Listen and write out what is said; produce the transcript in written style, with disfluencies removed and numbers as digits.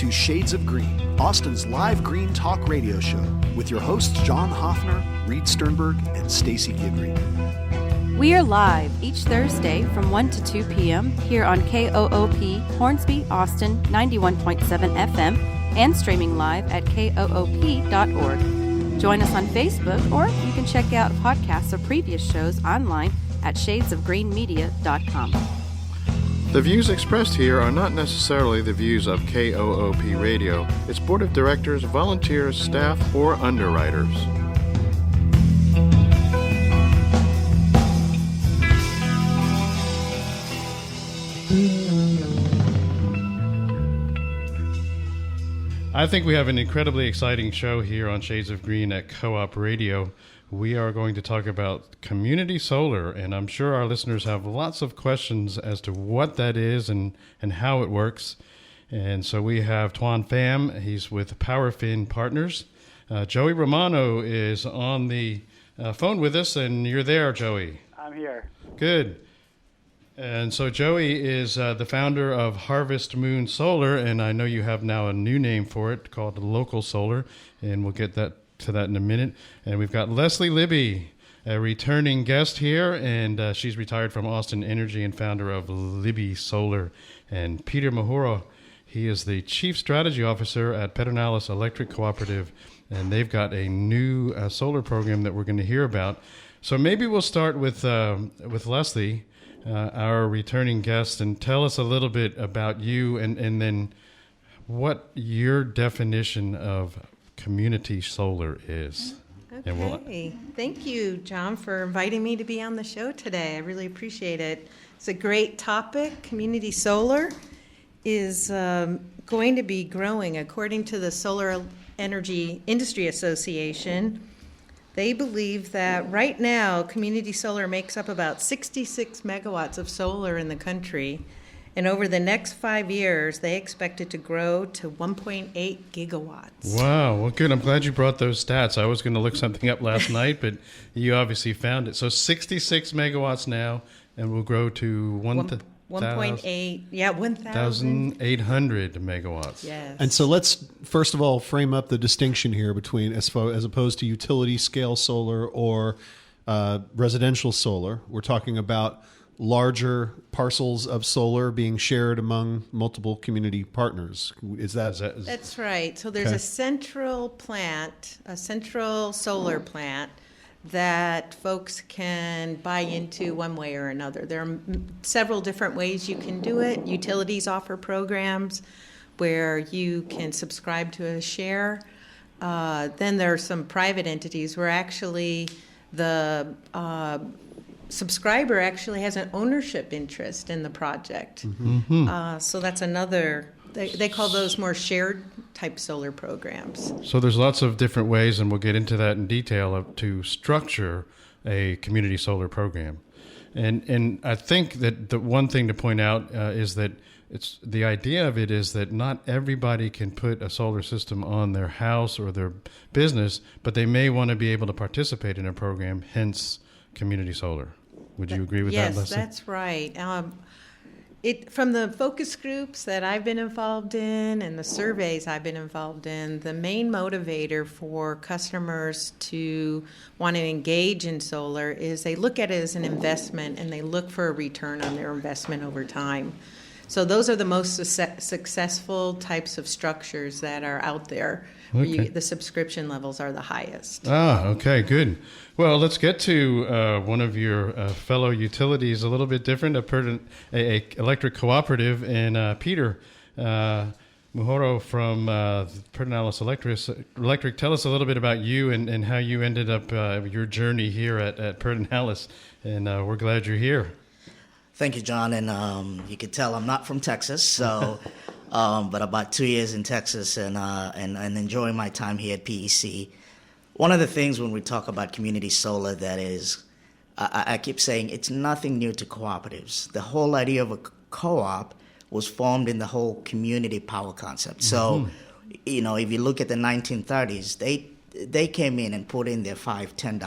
to Shades of Green, Austin's live green talk radio show with your hosts John Hoffner, Reed Sternberg, and Stacy Guidry. We are live each Thursday from 1 to 2 p.m. here on KOOP Hornsby, Austin 91.7 FM and streaming live at koop.org. Join us on Facebook, or you can check out podcasts of previous shows online at shadesofgreenmedia.com. The views expressed here are not necessarily the views of KOOP Radio, its board of directors, volunteers, staff, or underwriters. I think we have an incredibly exciting show here on Shades of Green at Co-op Radio. We are going to talk about community solar, and I'm sure our listeners have lots of questions as to what that is and how it works. And so we have Tuan Pham. He's with PowerFin Partners. Joey Romano is on the phone with us, and you're there, Joey. I'm here. Good. And so Joey is the founder of Harvest Moon Solar, and I know you have now a new name for it called Local Solar, and we'll get to that in a minute. And we've got Leslie Libby, a returning guest here, and she's retired from Austin Energy and founder of Libby Solar. And Peter Mahura, he is the Chief Strategy Officer at Pedernales Electric Cooperative, and they've got a new solar program that we're going to hear about. So maybe we'll start with Leslie, our returning guest, and tell us a little bit about you and then what your definition of community solar is. Okay. Thank you, John, for inviting me to be on the show today. I really appreciate it. It's a great topic. Community solar is going to be growing. According to the Solar Energy Industry Association, they believe that right now community solar makes up about 66 megawatts of solar in the country. And over the next 5 years, they expect it to grow to 1.8 gigawatts. Wow. Well, good. I'm glad you brought those stats. I was going to look something up last night, but you obviously found it. So 66 megawatts now, and will grow to 1.8, yeah, 1,800 megawatts. Yes. And so let's, first of all, frame up the distinction here between, as opposed to utility scale solar or residential solar. We're talking about larger parcels of solar being shared among multiple community partners. Is that? That's right. So there's a central plant, a central solar plant that folks can buy into one way or another. There are several different ways you can do it. Utilities offer programs where you can subscribe to a share. Then there are some private entities where actually the subscriber actually has an ownership interest in the project. Mm-hmm. So that's another, they call those more shared type solar programs. So there's lots of different ways, and we'll get into that in detail, to structure a community solar program. And I think that the one thing to point out is that it's the idea of it is that not everybody can put a solar system on their house or their business, but they may want to be able to participate in a program, hence community solar. Would you agree with that, Leslie? Yes, that's right. From the focus groups that I've been involved in and the surveys I've been involved in, the main motivator for customers to want to engage in solar is they look at it as an investment and they look for a return on their investment over time. So those are the most successful types of structures that are out there. Okay. Where the subscription levels are the highest. Okay, good. Well, let's get to one of your fellow utilities, a little bit different, a electric cooperative, and Peter Mahura from Pedernales Electric. Tell us a little bit about you and how you ended up your journey here at Pedernales, and we're glad you're here. Thank you, John, and you can tell I'm not from Texas, so but about 2 years in Texas and enjoying my time here at PEC. One of the things when we talk about community solar that is, I keep saying it's nothing new to cooperatives. The whole idea of a co-op was formed in the whole community power concept. So, if you look at the 1930s, they came in and put in their $5, $10